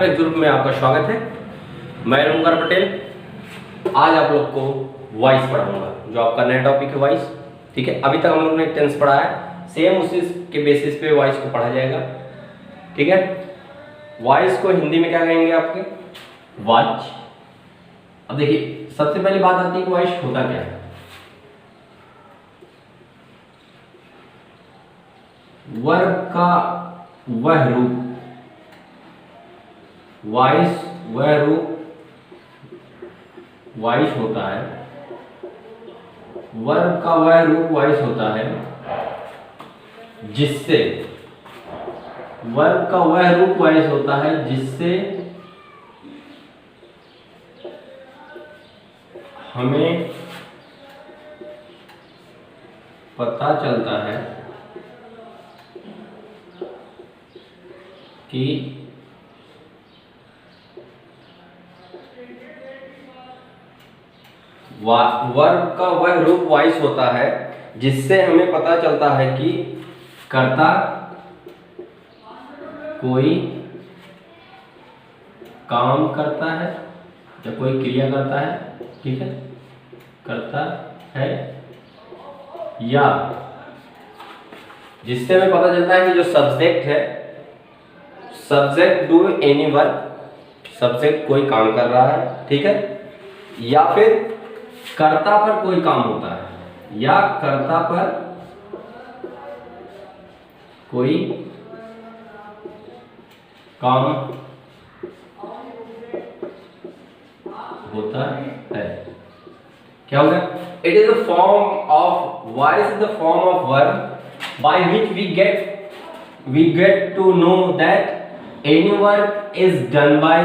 Perfect group में आपका स्वागत है। मैं ओमकार पटेल। आज आप लोग को वॉइस पढ़ाऊंगा, जो आपका नया टॉपिक है वॉइस। ठीक है, अभी तक हम लोग ने टेंस पढ़ा है, सेम उसी के बेसिस पे वॉइस को पढ़ा जाएगा। ठीक है, वॉइस को हिंदी में क्या कहेंगे आपके? वॉच। अब देखिए, सबसे पहली बात आती है कि वॉइस होता क्या है। वर्ब का वह रूप, वॉइस वह रूप वॉइस होता है। वर्ब का वह रूप वॉइस होता है जिससे, वर्ब का वह रूप वॉइस होता है जिससे हमें पता चलता है कि वर्ब का वह रूप वॉइस होता है जिससे हमें पता चलता है कि कर्ता कोई काम करता है या कोई क्रिया करता है। ठीक है, करता है, या जिससे हमें पता चलता है कि जो सब्जेक्ट है, subject do any work, subject कोई काम कर रहा है। ठीक है, या फिर कर्ता पर कोई काम होता है, या कर्ता पर कोई काम होता है। क्या होगा? It is the form of voice, is the form of verb by which we get to know that any work is done by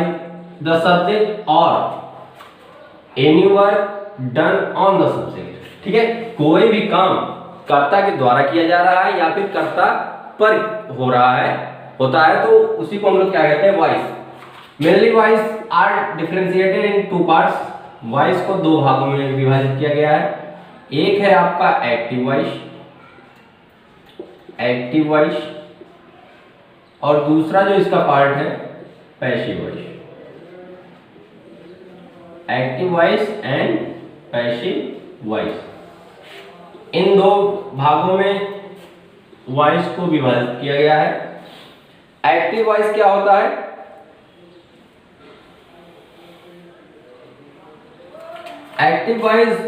the subject और any work done on the subject. ठीक है, कोई भी काम कर्ता के द्वारा किया जा रहा है या फिर कर्ता पर हो रहा है, होता है, तो उसी को हम लोग क्या कहते हैं? Voice. Mainly voice are differentiated in two parts. Voice को दो भागों में विभाजित किया गया है। एक है आपका एक्टिव वॉइस, एक्टिव वॉइस, और दूसरा जो इसका पार्ट है passive voice. Active voice and passive voice, इन दो भागों में वॉइस को विभाजित किया गया है। एक्टिव वॉइस क्या होता है? एक्टिव वॉइस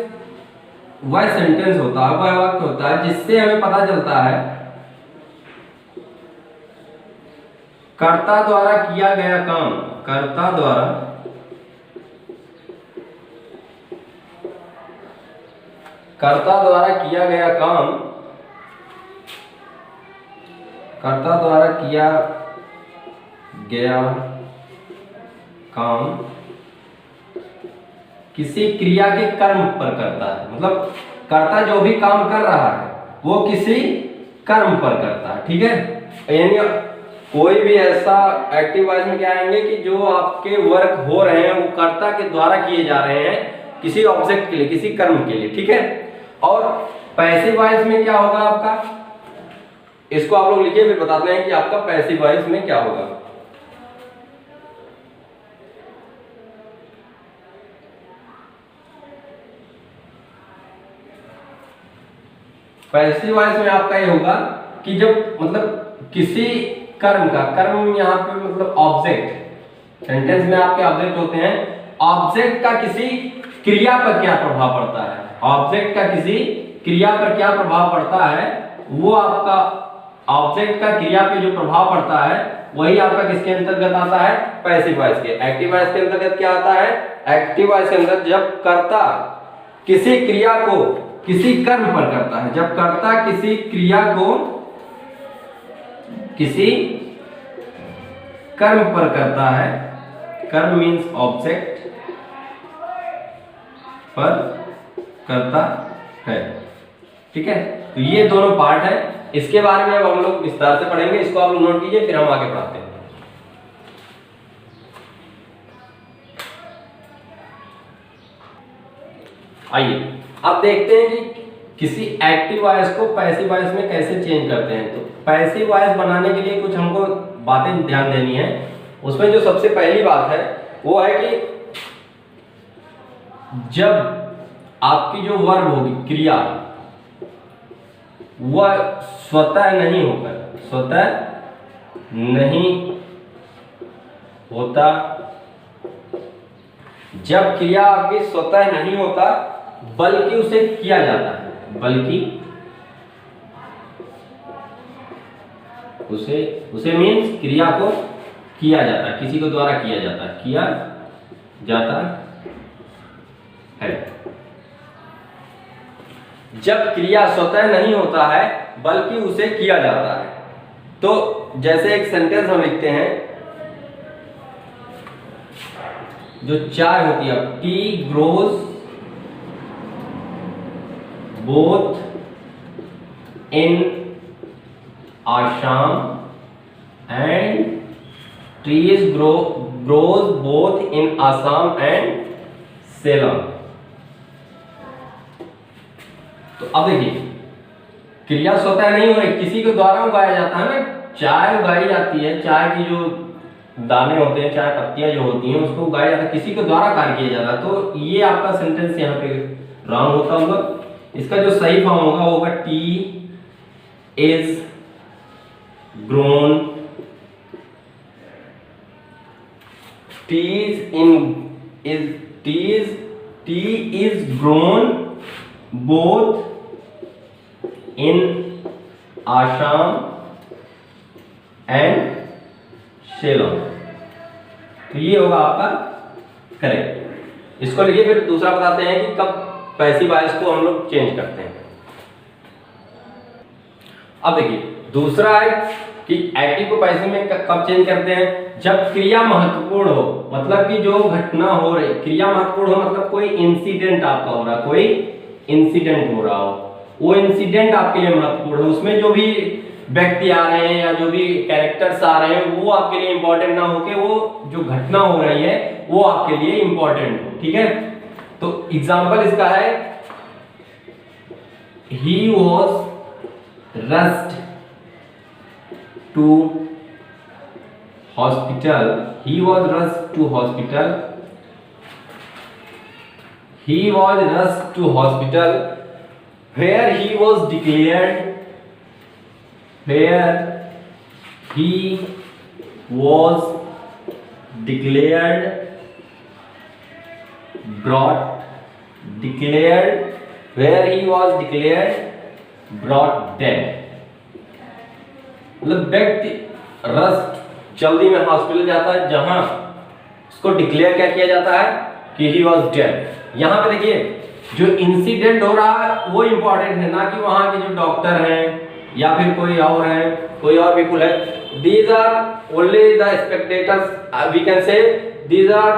वह सेंटेंस होता है, वह वाक्य होता है जिससे हमें पता चलता है कर्ता द्वारा किया गया काम, कर्ता द्वारा किया गया काम, कर्ता द्वारा किया गया काम किसी क्रिया के कर्म पर करता है। मतलब कर्ता जो भी काम कर रहा है वो किसी कर्म पर करता है। ठीक है, यानी कोई भी ऐसा एक्टिव वॉइस में क्या आएंगे कि जो आपके वर्क हो रहे हैं वो कर्ता के द्वारा किए जा रहे हैं किसी ऑब्जेक्ट के लिए, किसी कर्म के लिए। ठीक है, और पैसिव वॉइस में क्या होगा आपका? इसको आप लोग लिखिए, फिर बताते हैं कि आपका पैसिव वॉइस में क्या होगा। पैसिव वॉइस में आपका ये होगा कि जब मतलब किसी कर्म का, कर्म यहाँ पे मतलब ऑब्जेक्ट, सेंटेंस में आपके ऑब्जेक्ट होते हैं, ऑब्जेक्ट का किसी क्रिया पर क्या प्रभाव पड़ता है, ऑब्जेक्ट का किसी क्रिया पर क्या प्रभाव पड़ता है, वो आपका ऑब्जेक्ट का क्रिया पे जो प्रभाव पड़ता है वही आपका किसके अंतर्गत आता है? पैसिव वॉइस के। एक्टिव वॉइस के अंतर्गत क्या आता है? एक्टिव वॉइस के अंदर जब कर्ता किसी क्रिया को किसी कर्म पर करता है, जब कर्ता किसी क्रिया को किसी कर्म पर करता है, कर्म मीन्स ऑब्जेक्ट पर करता है। ठीक है, तो ये दोनों पार्ट है, इसके बारे में अब हम लोग विस्तार से पढ़ेंगे। इसको आप लोग नोट कीजिए, फिर हम आगे पढ़ाते हैं। आइए अब देखते हैं कि किसी एक्टिव वॉइस को पैसिव वॉइस में कैसे चेंज करते हैं। तो पैसिव वॉइस बनाने के लिए कुछ हमको बातें ध्यान देनी है। उसमें जो सबसे पहली बात है वो है कि जब आपकी जो वर्ब होगी, क्रिया, वह स्वतः नहीं होता, जब क्रिया आपकी स्वतः नहीं होता बल्कि उसे किया जाता है, बल्कि उसे मीन्स क्रिया को किया जाता है, किसी को द्वारा किया जाता है। जब क्रिया स्वतः नहीं होता है बल्कि उसे किया जाता है, तो जैसे एक सेंटेंस हम लिखते हैं, जो चाय होती है, T grows both in Assam and trees grows both in Assam and Ceylon। तो अब देखिए, क्रिया स्वतः नहीं हो रही, किसी के द्वारा उगाया जाता है ना। चाय उगाई जाती है, चाय की जो दाने होते हैं, चाय पत्तियां जो होती हैं, उसको उगाया जाता है, किसी के द्वारा कार्य किया जाता है। तो ये आपका सेंटेंस यहाँ पे रॉन्ग होता होगा। इसका जो सही फॉर्म होगा वो होगा T is grown, tea is grown both in Assam and Ceylon। तो ये होगा आपका करेक्ट। इसको लिखिए। फिर दूसरा बताते हैं कि कब पैसिव वॉइस को हम लोग चेंज करते हैं। अब देखिए, दूसरा है कि एक्टिव को पैसिव में कब चेंज करते हैं, जब क्रिया महत्वपूर्ण हो, मतलब कि जो घटना हो रही, क्रिया महत्वपूर्ण हो मतलब कोई इंसिडेंट आपका हो रहा, कोई इंसिडेंट हो रहा हो, वो इंसिडेंट आपके लिए महत्वपूर्ण हो, उसमें जो भी व्यक्ति आ रहे हैं या जो भी कैरेक्टर्स आ रहे हैं वो आपके लिए इंपॉर्टेंट ना हो के वो जो घटना हो रही है वो आपके लिए इंपॉर्टेंट हो। ठीक है, तो एग्जांपल इसका है, he was rushed to hospital, he was rushed to hospital where he was declared brought dead। मतलब व्यक्ति रस्ट जल्दी में हॉस्पिटल जाता है जहां उसको डिक्लेयर क्या किया जाता है कि ही वॉज डेड। यहां पे देखिए, जो इंसिडेंट हो रहा है वो इंपॉर्टेंट है, ना कि वहां के जो डॉक्टर हैं या फिर कोई और है, कोई और पीपल है। These are only the spectators, we can say these are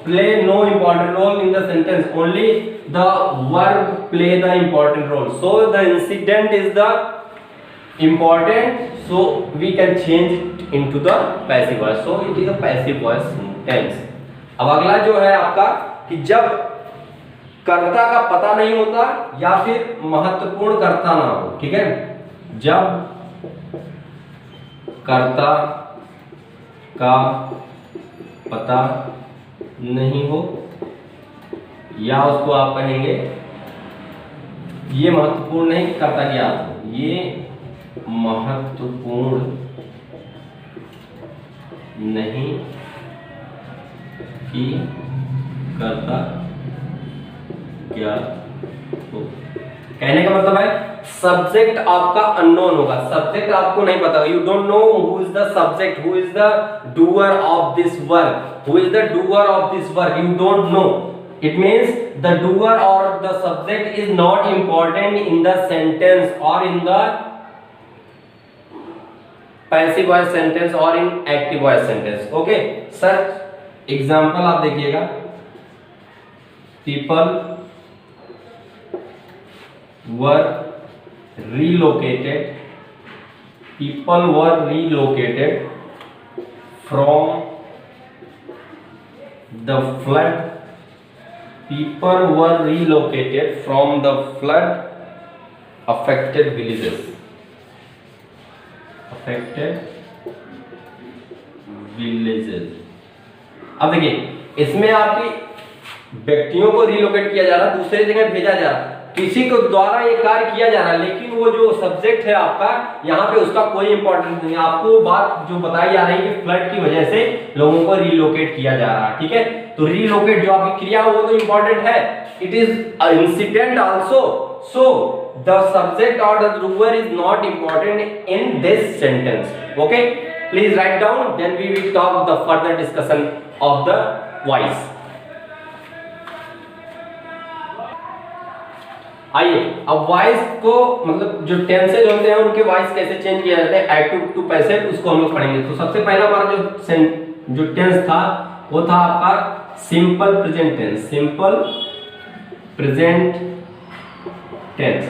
play no important role in the sentence, only the verb play the important role, so the incident is the important, so we can change it into the passive voice, so it is a passive voice tense। अब अगला जो है आपका कि जब कर्ता का पता नहीं होता या फिर महत्वपूर्ण कर्ता ना हो। ठीक है, जब कर्ता का पता नहीं हो, या उसको आप कहेंगे ये महत्वपूर्ण नहीं कर्ता की आप, ये महत्वपूर्ण नहीं कि कर्ता क्या हो। कहने का मतलब है सब्जेक्ट आपका अननोन होगा, सब्जेक्ट आपको नहीं पता, you don't know who is the subject, who is the doer of this work, who is the doer of this work, you don't know. It means the doer or the subject is not important in the sentence or in the passive voice sentence or in active voice sentence। Okay, such example आप देखिएगा, people were relocated from the flood, people were relocated from the flood affected villages, villages. अब देखिए इसमें आपकी व्यक्तियों को relocate किया जा रहा है, दूसरे जगह भेजा जा रहा है, किसी को द्वारा ये कार्य किया जा रहा है, लेकिन वो जो सब्जेक्ट है आपका यहाँ पे उसका कोई इंपॉर्टेंस नहीं है। आपको बात जो बताई जा रही है कि फ्लड की वजह से लोगों को रिलोकेट किया जा रहा है, ठीक है। तो रिलोकेट जो आपकी क्रिया वो तो इंपॉर्टेंट है, it is incident also, so the subject और the doer is not important in this sentence. Okay, please write down, then we will talk the further discussion of the voice. आइए अब voice को मतलब जो tenses होते हैं उनके voice कैसे चेंज किया जाता है एक्टिव टू पैसिव, उसको हम लोग पढ़ेंगे। तो सबसे पहला हमारा जो टेंस था वो था आपका simple present tense. Simple present tense,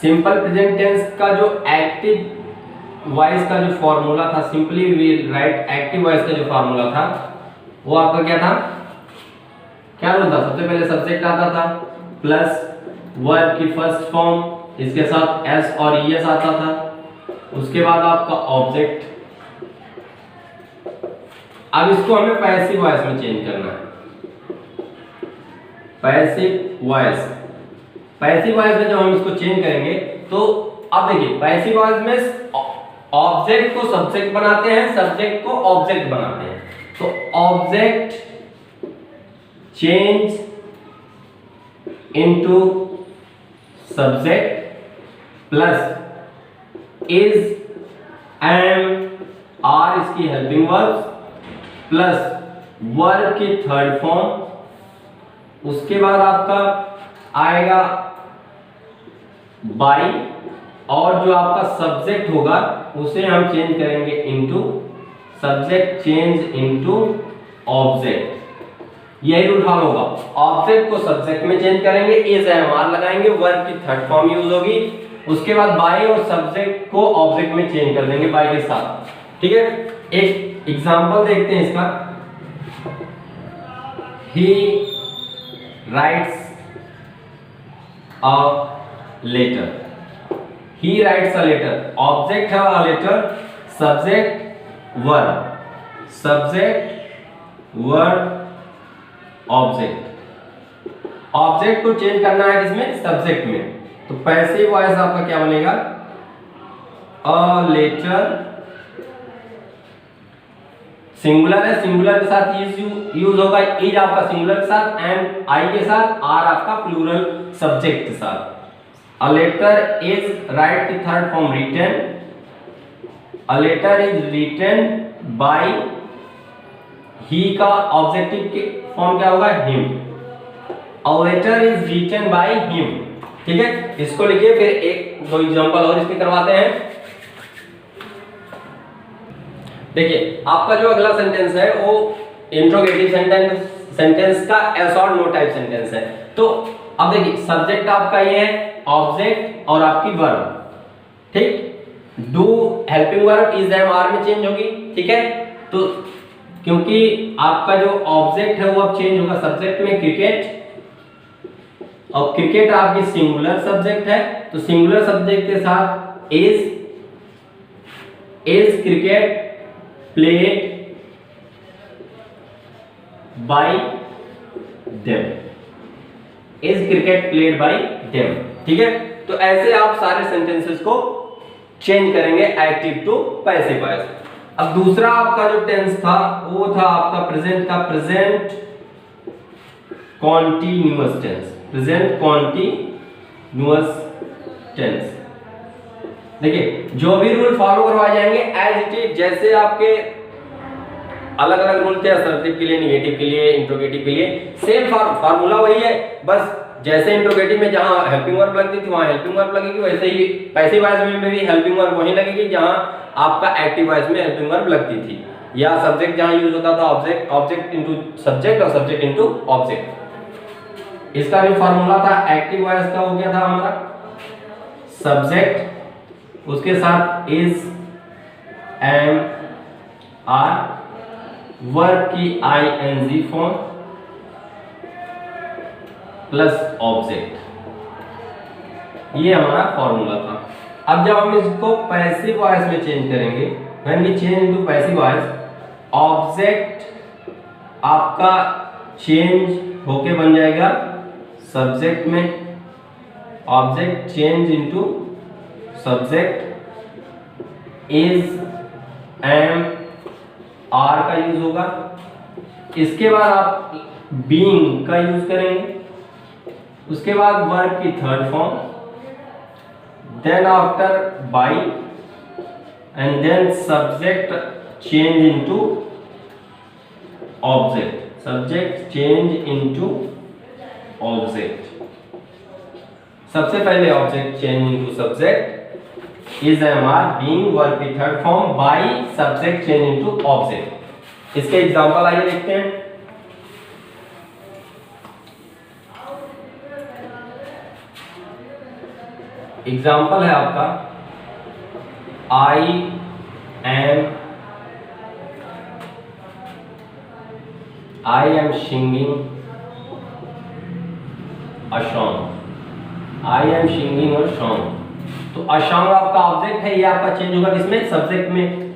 simple present tense का जो एक्टिव वॉइस का जो फॉर्मूला था, simply we write active voice का जो फॉर्मूला था वो आपका क्या था, क्या रूल था? सबसे पहले सब्जेक्ट आता था प्लस वर्ब की फर्स्ट फॉर्म, इसके साथ एस और ईएस आता था, उसके बाद आपका ऑब्जेक्ट। अब इसको हमें पैसिव वॉइस में चेंज करना है। पैसिव वॉइस, पैसिव वॉइस में जब हम इसको चेंज करेंगे तो अब देखिए पैसिव वॉइस में ऑब्जेक्ट को सब्जेक्ट बनाते हैं, सब्जेक्ट को ऑब्जेक्ट बनाते हैं। तो object change into subject plus is am are इसकी हेल्पिंग वर्ब प्लस वर्ब की थर्ड फॉर्म, उसके बाद आपका आएगा बाई और जो आपका सब्जेक्ट होगा उसे हम चेंज करेंगे into subject change into object. यही रूल फॉलो होगा, ऑब्जेक्ट को सब्जेक्ट में चेंज करेंगे, इज एम आर लगाएंगे, वर्ब की थर्ड फॉर्म यूज होगी, उसके बाद बाय और सब्जेक्ट को ऑब्जेक्ट में चेंज कर देंगे बाय के साथ, ठीक है। एक एग्जांपल देखते हैं इसका। He writes a letter, he writes a letter, object है a letter, subject verb, subject verb object. Object को चेंज करना है किसमें? सब्जेक्ट में। तो पैसिव वॉइस आपका क्या बनेगा? अ लेटर, सिंगुलर है, सिंगुलर के साथ इज यूज होगा, इज आपका सिंगुलर के साथ, एंड आई के साथ, आर आपका प्लूरल सब्जेक्ट के साथ। अ लेटर इज राइट की third form written, a letter is written by, he का ऑब्जेक्टिव के फॉर्म क्या होगा? Him. A letter is written by him, ठीक है। इसको लिखिए, फिर एक दो एग्जांपल और इसमें करवाते हैं। देखिए आपका जो अगला सेंटेंस है वो इंट्रोगेटिव सेंटेंस का एस और नो टाइप सेंटेंस है। तो अब देखिए सब्जेक्ट आपका ये है, ऑब्जेक्ट और आपकी वर्ब, ठीक। Do helping verb is am are में चेंज होगी, ठीक है। तो क्योंकि आपका जो ऑब्जेक्ट है वो अब चेंज होगा सब्जेक्ट में, क्रिकेट, और क्रिकेट आपकी सिंगुलर सब्जेक्ट है, तो सिंगुलर सब्जेक्ट के साथ is cricket played by them, is cricket played by them, ठीक है। तो ऐसे आप सारे सेंटेंसेस को चेंज करेंगे एक्टिव टू पैसिव वॉइस। अब दूसरा आपका जो टेंस था वो था आपका प्रेजेंट का, present continuous tense, present continuous tense. देखिए जो भी रूल फॉलो करवाए जाएंगे एज इट इज, जैसे आपके अलग अलग रूल थे असर्टिव के लिए, निगेटिव के लिए, इंट्रोगेटिव के लिए, सेम फार्मूला वही है, बस जैसे इंट्रोगेटिव में जहां हेल्पिंग वर्ब लगती थी वहां हेल्पिंग वर्ब लगेगी, वैसे ही पैसिव वॉइस में भी हेल्पिंग वर्ब वहीं लगेगी जहां आपका एक्टिव वॉइस में हेल्पिंग वर्ब लगती थी, या सब्जेक्ट जहां यूज होता था ऑब्जेक्ट, ऑब्जेक्ट इनटू सब्जेक्ट और सब्जेक्ट इनटू ऑब्जेक्ट। इसका जो फार्मूला था एक्टिव वॉइस का हो गया था हमारा सब्जेक्ट, उसके साथ इज एम आर, वर्ब की आईएनजी फॉर्म प्लस ऑब्जेक्ट, ये हमारा फॉर्मूला था। अब जब हम इसको पैसिव वॉइस में चेंज करेंगे, when we change into passive voice, object आपका चेंज होके बन जाएगा सब्जेक्ट में, object change into subject, is, am, are का यूज होगा। इसके बाद आप बीइंग का यूज करेंगे, उसके बाद वर्ब की third form, then after by, and then subject change into object, subject change into object. सबसे पहले object change into subject, is, am, are, being, verb की third form, by, subject change into object. इसके example आइए देखते हैं। Example है आपका I am singing a song, I am singing a song. तो अ सॉन्ग आपका ऑब्जेक्ट है, ये आपका चेंज होगा किसमें, सब्जेक्ट में।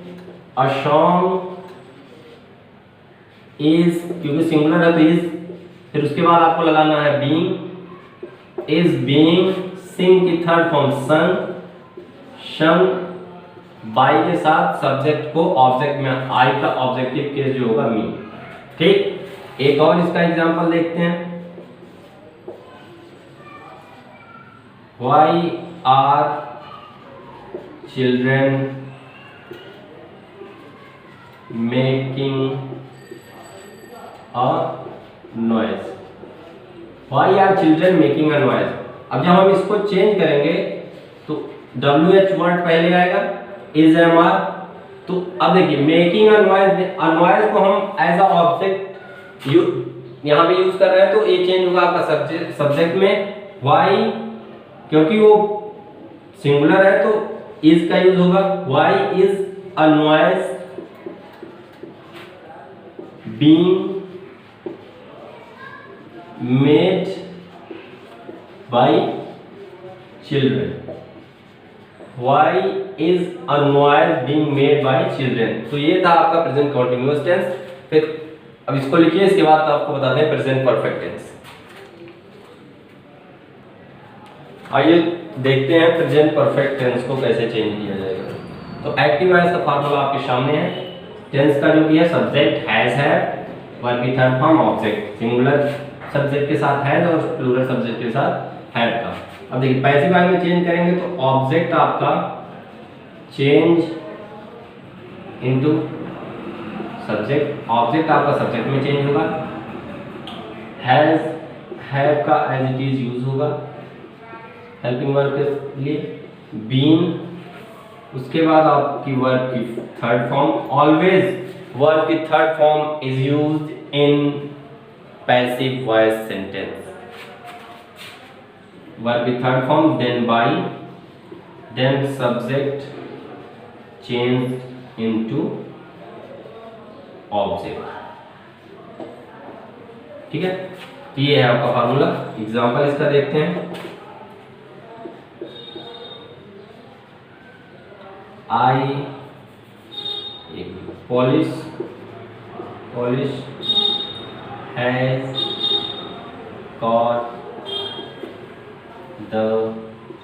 अ सॉन्ग इज, क्योंकि सिंगुलर है तो इज, फिर उसके बाद आपको लगाना है बीइंग, इज बीइंग, सिंग की थर्ड फॉर्म सन, शन, बाई के साथ सब्जेक्ट को ऑब्जेक्ट में, आई का ऑब्जेक्टिव केस जो होगा मी। ठीक, एक और इसका एग्जांपल देखते हैं। Why are children making a noise? Why are children making a noise? अब जब हम इसको चेंज करेंगे तो WH वर्ड पहले आएगा, is, am, are। तो अब देखिए मेकिंग अ नॉइज को हम एज अ ऑब्जेक्ट यहाँ पे यूज कर रहे हैं, तो ये चेंज होगा आपका सब्जेक्ट में। वाई, क्योंकि वो सिंगुलर है तो इज का यूज होगा। Why is a noise being made by children, why is a noise being made by children. तो ये था आपका प्रेजेंट कंटीन्यूअस टेंस। फिर अब इसको लिखिए, इसके बाद तो आपको बताते हैं प्रेजेंट परफेक्ट टेंस। आइए देखते हैं प्रेजेंट परफेक्ट टेंस को कैसे चेंज किया जाएगा। तो एक्टिव वॉइस का फार्मूला आपके सामने है। टेंस का जो भी है सब्जेक्ट हैज है, वर्ब की third form object, singular subject के साथ हैज और प्लूरल सब्जेक्ट के साथ हैड का। अब देखिए पैसिव वॉइस में चेंज करेंगे तो ऑब्जेक्ट आपका चेंज इनटू सब्जेक्ट, ऑब्जेक्ट आपका सब्जेक्ट में चेंज होगा। हैज, हैव का एज इट इज यूज होगा हेल्पिंग वर्ब के लिए। बीन, उसके बाद आपकी वर्ब की थर्ड फॉर्म, ऑलवेज वर्ब की third form is used in passive voice sentence, verb की third form, then by, then subject change into object. ठीक है, तो ये है आपका फार्मूला। एग्जांपल इसका देखते हैं। Police has caught the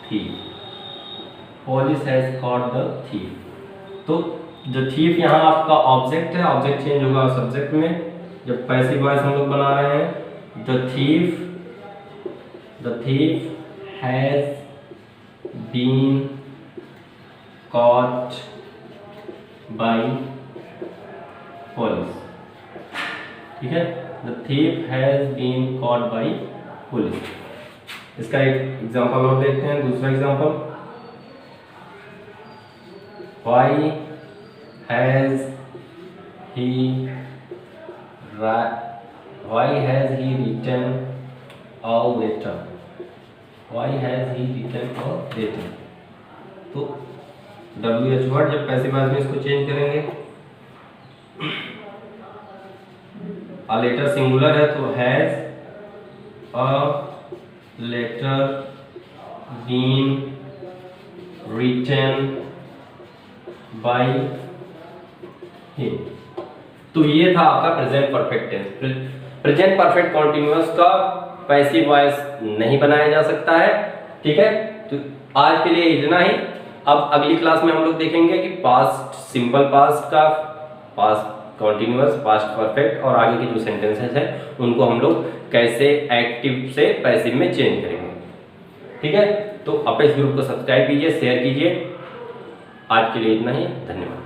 thief, police has caught the thief। तो जो thief यहाँ आपका ऑब्जेक्ट है, ऑब्जेक्ट चेंज होगा सब्जेक्ट में। जब पैसिव वॉइस हम लोग बना रहे हैं, the thief has been caught by police। ठीक है, the thief has been caught by police। इसका एक एग्जांपल और देखते हैं, दूसरा example. Why has he written a letter? Why has he written a letter? तो WH वर्ड जब पैसिव वॉइस में इसको चेंज करेंगे, अ लेटर सिंगुलर है तो has a letter been written by him. तो ये था आपका present perfect tense. Present perfect continuous का पैसिव वॉइस नहीं बनाया जा सकता है, ठीक है। तो आज के लिए इतना ही। अब अगली क्लास में हम लोग देखेंगे कि पास्ट सिंपल पास्ट का पास्ट कॉन्टिन्यूअस, पास्ट परफेक्ट और आगे के जो सेंटेंसेस हैं उनको हम लोग कैसे एक्टिव से पैसिव में चेंज करेंगे, ठीक है। तो अपेक्स ग्रुप को सब्सक्राइब कीजिए, शेयर कीजिए। आज के लिए इतना ही, धन्यवाद।